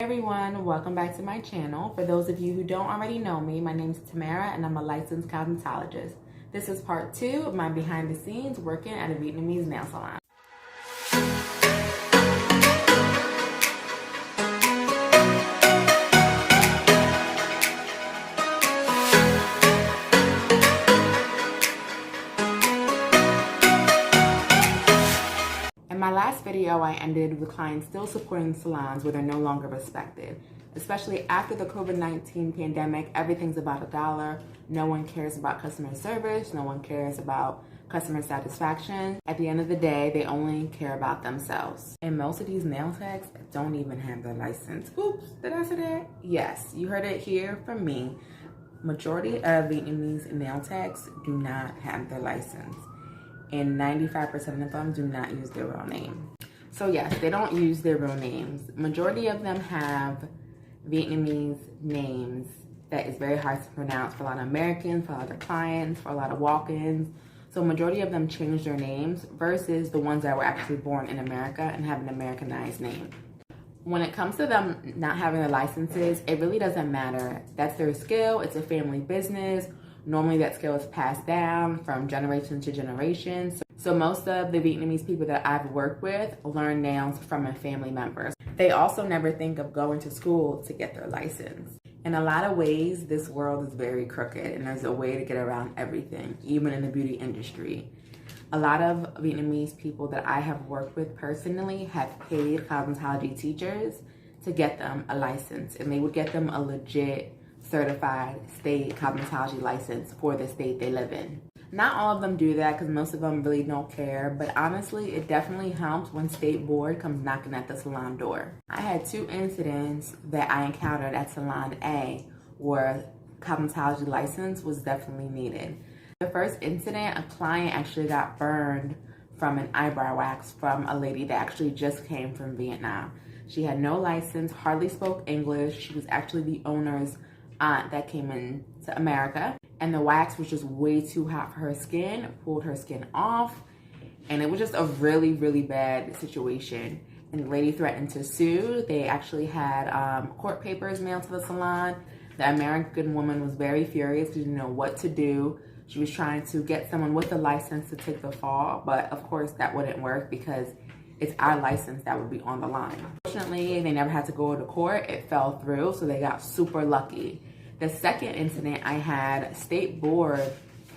Hey everyone, welcome back to my channel. For those of you who don't already know me, my name is Tamara and I'm a licensed cosmetologist. This is part 2 of my behind the scenes working at a Vietnamese nail salon. In my last video, I ended with clients still supporting salons where they're no longer respected. Especially after the COVID-19 pandemic, everything's about $1. No one cares about customer service. No one cares about customer satisfaction. At the end of the day, they only care about themselves. And most of these nail techs don't even have their license. Oops, did I say that? Yes, you heard it here from me. Majority of Vietnamese nail techs do not have their license. And 95% of them do not use their real name. So yes, they don't use their real names. Majority of them have Vietnamese names that is very hard to pronounce for a lot of Americans, for a lot of clients, for a lot of walk-ins. So majority of them change their names versus the ones that were actually born in America and have an Americanized name. When it comes to them not having their licenses, it really doesn't matter. That's their skill, it's a family business. Normally that skill is passed down from generation to generation. So most of the Vietnamese people that I've worked with learn nails from a family member. They also never think of going to school to get their license. In a lot of ways, this world is very crooked and there's a way to get around everything, even in the beauty industry. A lot of Vietnamese people that I have worked with personally have paid cosmetology teachers to get them a license, and they would get them a legit certified state cosmetology license for the state they live in. Not all of them do that because most of them really don't care, but honestly, it definitely helps when state board comes knocking at the salon door. I had 2 incidents that I encountered at Salon A where cosmetology license was definitely needed. The first incident, a client actually got burned from an eyebrow wax from a lady that actually just came from Vietnam. She had no license, hardly spoke English. She was actually the owner's aunt that came in to America, and the wax was just way too hot for her skin, pulled her skin off, and it was just a really, really bad situation. And the lady threatened to sue. They actually had court papers mailed to the salon. The American woman was very furious because she didn't know what to do. She was trying to get someone with a license to take the fall, but of course that wouldn't work because it's our license that would be on the line. Fortunately, they never had to go to court. It fell through, so they got super lucky. The second incident I had, state board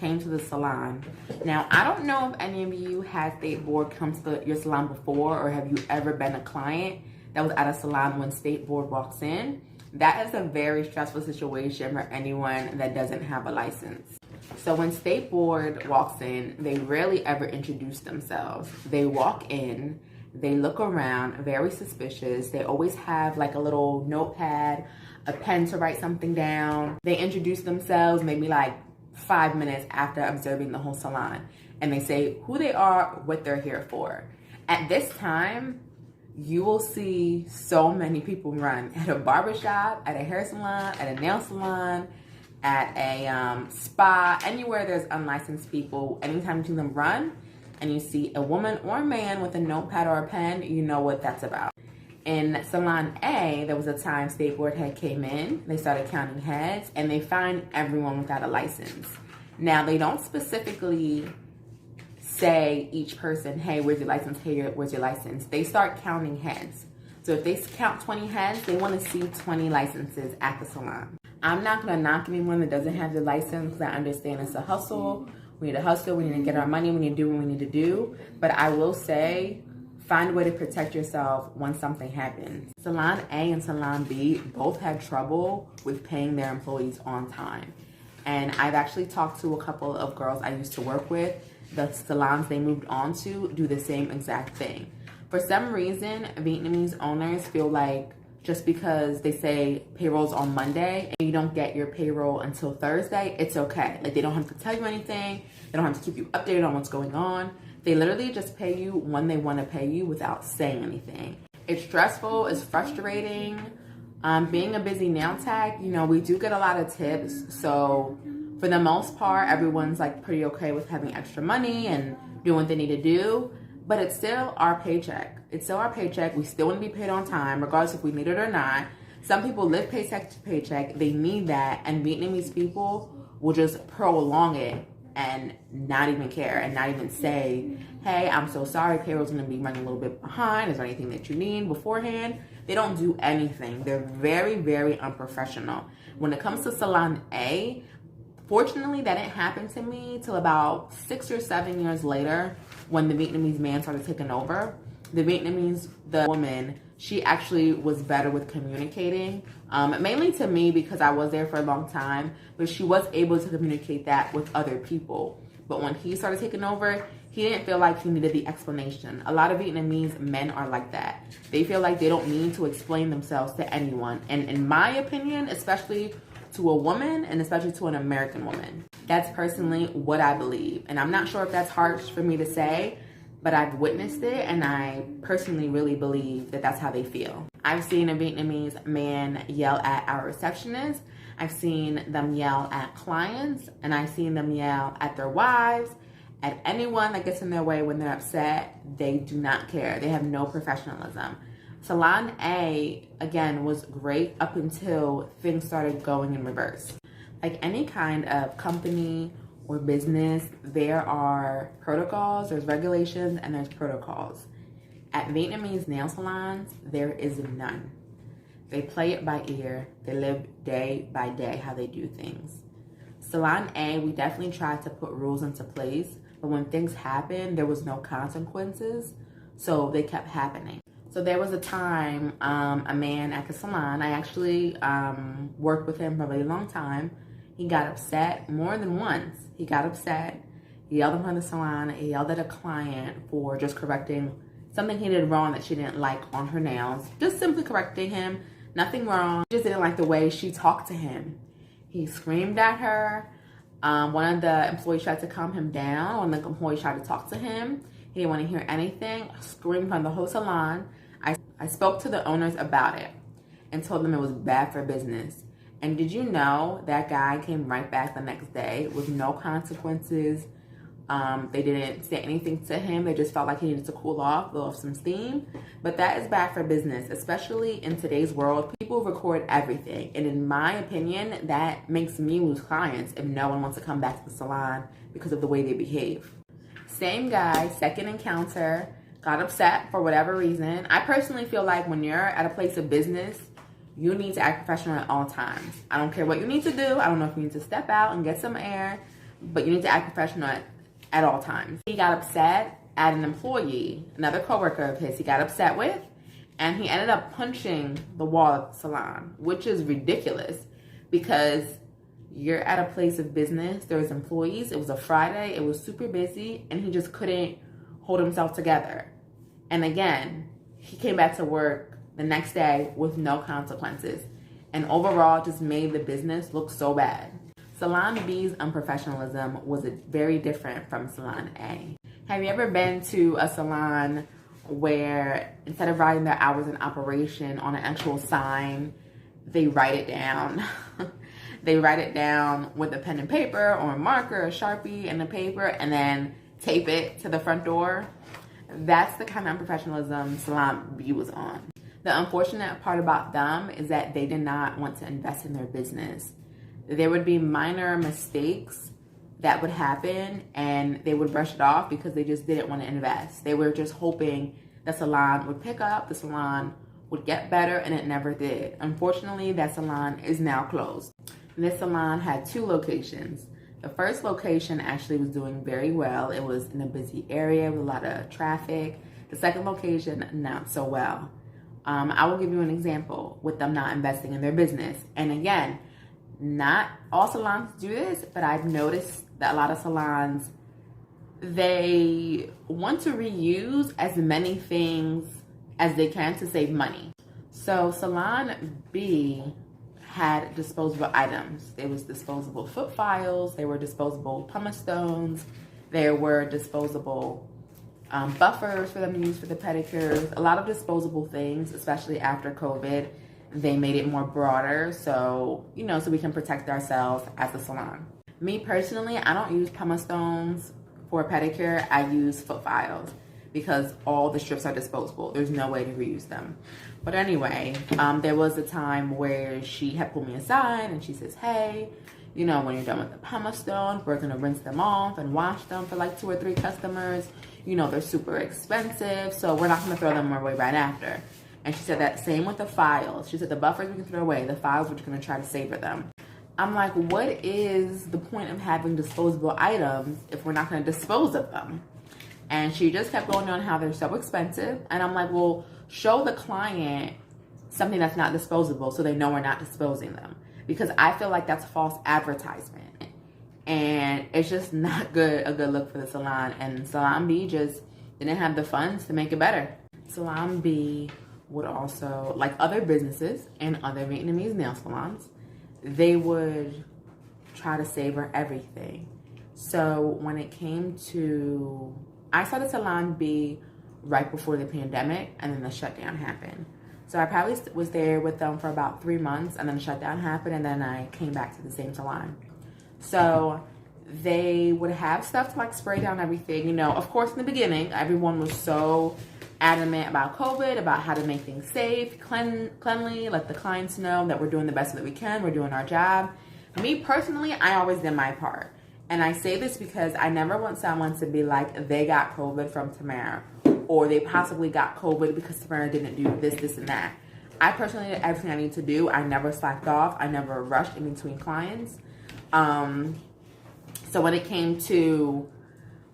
came to the salon. Now, I don't know if any of you had state board come to your salon before, or have you ever been a client that was at a salon when state board walks in. That is a very stressful situation for anyone that doesn't have a license. So when state board walks in, they rarely ever introduce themselves. They walk in, they look around, very suspicious. They always have like a little notepad, a pen to write something down. They introduce themselves maybe like 5 minutes after observing the whole salon. And they say who they are, what they're here for. At this time, you will see so many people run at a barbershop, at a hair salon, at a nail salon, at a spa, anywhere there's unlicensed people. Anytime you see them run and you see a woman or a man with a notepad or a pen, you know what that's about. In Salon A, there was a time state board head came in, they started counting heads, and they find everyone without a license. Now, they don't specifically say each person, hey, where's your license? Hey, where's your license? They start counting heads. So if they count 20 heads, they want to see 20 licenses at the salon. I'm not going to knock anyone that doesn't have their license because I understand it's a hustle. We need to hustle, we need to get our money, we need to do what we need to do. But I will say, find a way to protect yourself when something happens. Salon A and Salon B both had trouble with paying their employees on time. And I've actually talked to a couple of girls I used to work with. The salons they moved on to do the same exact thing. For some reason, Vietnamese owners feel like just because they say payroll's on Monday and you don't get your payroll until Thursday, it's okay. Like, they don't have to tell you anything. They don't have to keep you updated on what's going on. They literally just pay you when they want to pay you without saying anything. It's stressful, it's frustrating. Being a busy nail tech, you know, we do get a lot of tips. So for the most part, everyone's like pretty okay with having extra money and doing what they need to do. but it's still our paycheck. It's still our paycheck. We still want to be paid on time, regardless if we need it or not. Some people live paycheck to paycheck. They need that, and Vietnamese people will just prolong it and not even care and not even say, hey, I'm so sorry, payroll's going to be running a little bit behind. Is there anything that you need beforehand? They don't do anything. They're very, very unprofessional. When it comes to Salon A, fortunately, that didn't happen to me till about 6 or 7 years later when the Vietnamese man started taking over. The woman, she actually was better with communicating, mainly to me because I was there for a long time, but she was able to communicate that with other people. But when he started taking over, he didn't feel like he needed the explanation. A lot of Vietnamese men are like that. They feel like they don't need to explain themselves to anyone. And in my opinion, especially to a woman and especially to an American woman, that's personally what I believe. And I'm not sure if that's harsh for me to say, but I've witnessed it, and I personally really believe that that's how they feel. I've seen a Vietnamese man yell at our receptionist. I've seen them yell at clients, and I've seen them yell at their wives, at anyone that gets in their way when they're upset. They do not care. They have no professionalism. Salon A, again, was great up until things started going in reverse. Like any kind of company or business, there are protocols, there's regulations, and there's protocols. At Vietnamese nail salons, there is none. They play it by ear. They live day by day how they do things. Salon A, we definitely tried to put rules into place, but when things happened, there was no consequences, so they kept happening. So there was a time, a man at the salon, I actually worked with him for a really long time. He got upset more than once. He got upset. He yelled in front of the salon. He yelled at a client for just correcting something he did wrong that she didn't like on her nails. Just simply correcting him. Nothing wrong. He just didn't like the way she talked to him. He screamed at her. One of the employees tried to calm him down. One of the employees tried to talk to him. He didn't want to hear anything. Screamed from the whole salon. I spoke to the owners about it and told them it was bad for business. And did you know that guy came right back the next day with no consequences? They didn't say anything to him. They just felt like he needed to cool off, blow off some steam. But that is bad for business, especially in today's world. People record everything. And in my opinion, that makes me lose clients if no one wants to come back to the salon because of the way they behave. Same guy, second encounter, got upset for whatever reason. I personally feel like when you're at a place of business, you need to act professional at all times. I don't care what you need to do. I don't know if you need to step out and get some air, but you need to act professional at all times. He got upset at an employee, another coworker of his he got upset with, and he ended up punching the wall of the salon, which is ridiculous because you're at a place of business. There's employees. It was a Friday. It was super busy, and he just couldn't hold himself together. And again, he came back to work the next day with no consequences, and overall just made the business look so bad. Salon B's unprofessionalism was very different from Salon A. Have you ever been to a salon where instead of writing their hours in operation on an actual sign, they write it down? They write it down with a pen and paper or a marker, a Sharpie and a paper, and then tape it to the front door? That's the kind of unprofessionalism Salon B was on. The unfortunate part about them is that they did not want to invest in their business. There would be minor mistakes that would happen and they would brush it off because they just didn't want to invest. They were just hoping the salon would pick up, the salon would get better, and it never did. Unfortunately, that salon is now closed. This salon had 2 locations. The first location actually was doing very well. It was in a busy area with a lot of traffic. The second location, not so well. I will give you an example with them not investing in their business. And again, not all salons do this, but I've noticed that a lot of salons, they want to reuse as many things as they can to save money. So Salon B had disposable items. There was disposable foot files, there were disposable pumice stones, there were disposable buffers for them to use for the pedicures, a lot of disposable things, especially after COVID. They made it more broader, so, so we can protect ourselves as a salon. Me personally, I don't use pumice stones for a pedicure. I use foot files because all the strips are disposable. There's no way to reuse them. But anyway, there was a time where she had pulled me aside and she says, hey, you know, when you're done with the pumice stones, we're gonna rinse them off and wash them for like 2 or 3 customers. You know, they're super expensive, so we're not gonna throw them away right after. And she said that same with the files. She said the buffers we can throw away, the files we're just gonna try to savor them. I'm like, what is the point of having disposable items if we're not gonna dispose of them? And she just kept going on how they're so expensive. And I'm like, well, show the client something that's not disposable so they know we're not disposing them. Because I feel like that's false advertisement. And it's just not a good look for the salon. And Salon B just didn't have the funds to make it better. Salon B would also, like other businesses and other Vietnamese nail salons, they would try to savor everything. So when it came to, I started Salon B right before the pandemic, and then the shutdown happened. So I probably was there with them for about 3 months, and then the shutdown happened, and then I came back to the same salon. So they would have stuff to like spray down everything. You know, of course, in the beginning, everyone was so adamant about COVID, about how to make things safe, cleanly, let the clients know that we're doing the best that we can, we're doing our job. Me personally, I always did my part. And I say this because I never want someone to be like, they got COVID from Tamara, or they possibly got COVID because Tamara didn't do this, and that. I personally did everything I need to do. I never slacked off. I never rushed in between clients. So when it came to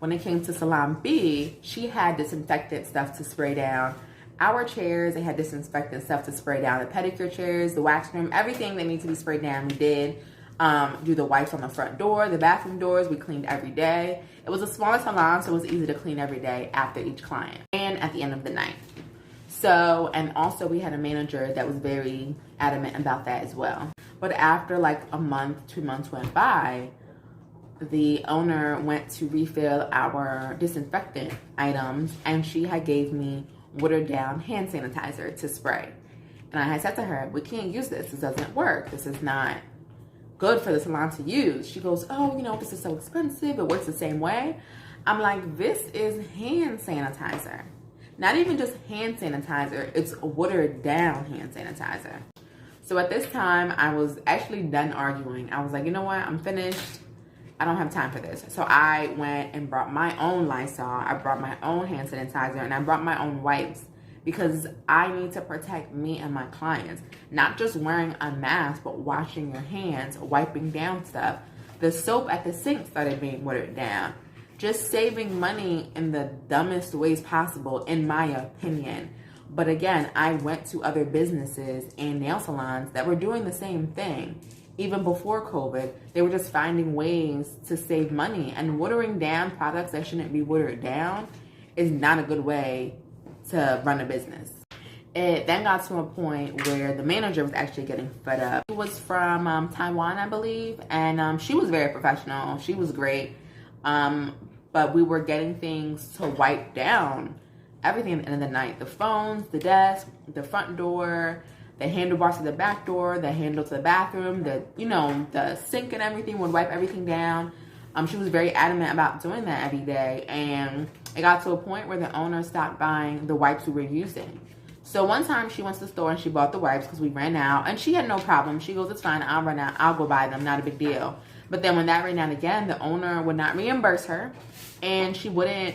Salon B, she had disinfectant stuff to spray down our chairs. They had disinfectant stuff to spray down the pedicure chairs, the wax room, everything that needs to be sprayed down, we did. Do the wipes on the front door, the bathroom doors, we cleaned every day. It was a smaller salon, so it was easy to clean every day after each client and at the end of the night. So, and also we had a manager that was very adamant about that as well. But after like a month, 2 months went by, the owner went to refill our disinfectant items, and she had gave me watered down hand sanitizer to spray. And I had said to her, we can't use this. This doesn't work. This is not good for the salon to use. She goes, oh, you know, this is so expensive. It works the same way. I'm like, this is hand sanitizer. Not even just hand sanitizer. It's watered down hand sanitizer. So at this time, I was actually done arguing. I was like, you know what? I'm finished. I don't have time for this. So I went and brought my own Lysol. I brought my own hand sanitizer, and I brought my own wipes because I need to protect me and my clients. Not just wearing a mask, but washing your hands, wiping down stuff. The soap at the sink started being watered down. Just saving money in the dumbest ways possible, in my opinion. But again, I went to other businesses and nail salons that were doing the same thing. Even before COVID, they were just finding ways to save money. And watering down products that shouldn't be watered down is not a good way to run a business. It then got to a point where the manager was actually getting fed up. She was from Taiwan, I believe, and she was very professional. She was great, but we were getting things to wipe down everything at the end of the night. The phones, the desk, the front door, the handlebars to the back door, the handle to the bathroom, the sink and everything, would wipe everything down. She was very adamant about doing that every day, and it got to a point where the owner stopped buying the wipes we were using. So one time she went to the store and she bought the wipes because we ran out, and she had no problem. She goes, it's fine, I'll run out, I'll go buy them, not a big deal. But then when that ran out again, the owner would not reimburse her, and she wouldn't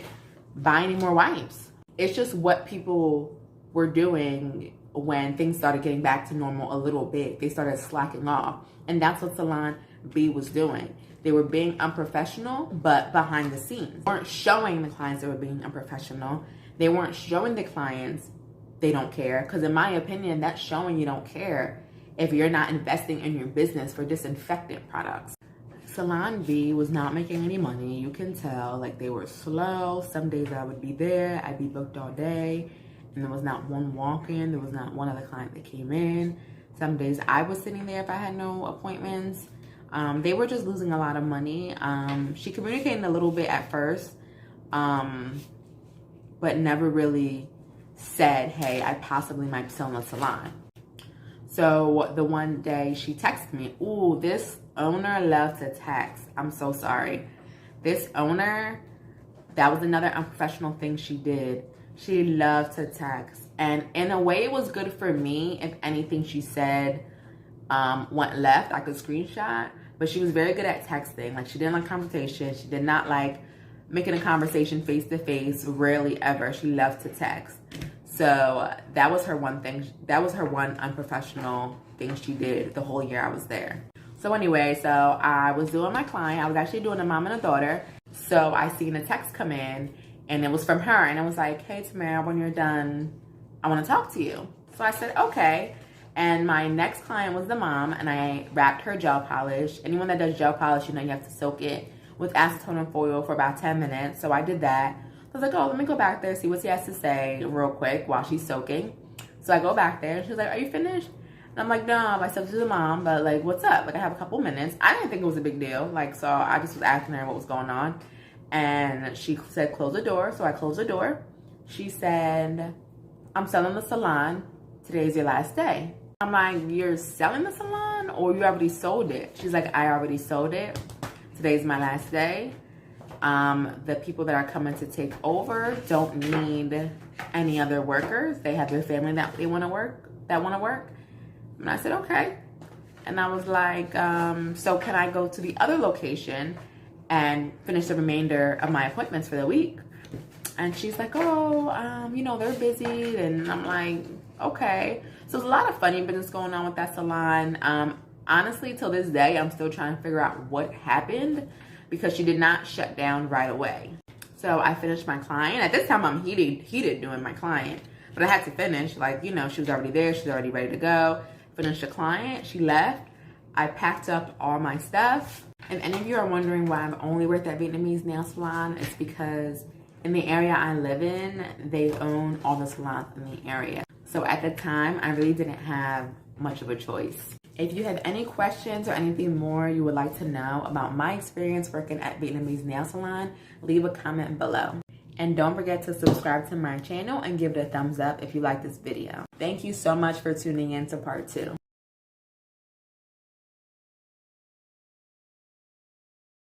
buy any more wipes. It's just what people were doing when things started getting back to normal a little bit. They started slacking off, and that's what Salon B was doing. They were being unprofessional, but behind the scenes. They weren't showing the clients they were being unprofessional. They weren't showing the clients they don't care, because in my opinion, that's showing you don't care if you're not investing in your business for disinfectant products. Salon B was not making any money. You can tell, like, they were slow. Some days I would be there, I'd be booked all day, and there was not one walk-in. There was not one other client that came in. Some days I was sitting there if I had no appointments. They were just losing a lot of money. She communicated a little bit at first, but never really said, hey, I possibly might be selling a salon. So the one day she texted me, ooh, this owner loves to text. I'm so sorry. This owner That was another unprofessional thing she did. She loved to text. And in a way, it was good for me. If anything she said went left, I could screenshot. But she was very good at texting. Like, she didn't like confrontation. She did not like making a conversation face to face. Rarely ever. She loved to text. So that was her one thing. That was her one unprofessional thing she did the whole year I was there. So anyway, so I was doing my client. I was actually doing a mom and a daughter. So I seen a text come in, and it was from her. And it was like, hey, Tamara, when you're done, I want to talk to you. So I said, okay. And my next client was the mom, and I wrapped her gel polish. Anyone that does gel polish, you know, you have to soak it with acetone and foil for about 10 minutes. So I did that. I was like, oh, let me go back there, see what she has to say real quick while she's soaking. So I go back there, and she's like, are you finished? And I'm like, no, I said to the mom, but like, what's up? Like, I have a couple minutes. I didn't think it was a big deal. Like, so I just was asking her what was going on. And she said, close the door. So I closed the door. She said, I'm selling the salon. Today's your last day. I'm like, you're selling the salon or you already sold it? She's like, I already sold it. Today's my last day. The people that are coming to take over don't need any other workers. They have their family that they want to work, And I said, okay. And I was like, so can I go to the other location and finish the remainder of my appointments for the week? And she's like, oh, you know, they're busy. And I'm like, okay. So there's a lot of funny business going on with that salon. Honestly, till this day, I'm still trying to figure out what happened because she did not shut down right away. So I finished my client. At this time, I'm heated doing my client. But I had to finish. Like, you know, she was already there. She's already ready to go. Finished the client. She left. I packed up all my stuff. If any of you are wondering why I've only worked at Vietnamese nail salon, it's because in the area I live in, they own all the salons in the area. So at the time, I really didn't have much of a choice. If you have any questions or anything more you would like to know about my experience working at Vietnamese nail salon, leave a comment below. And don't forget to subscribe to my channel and give it a thumbs up if you like this video. Thank you so much for tuning in to part 2.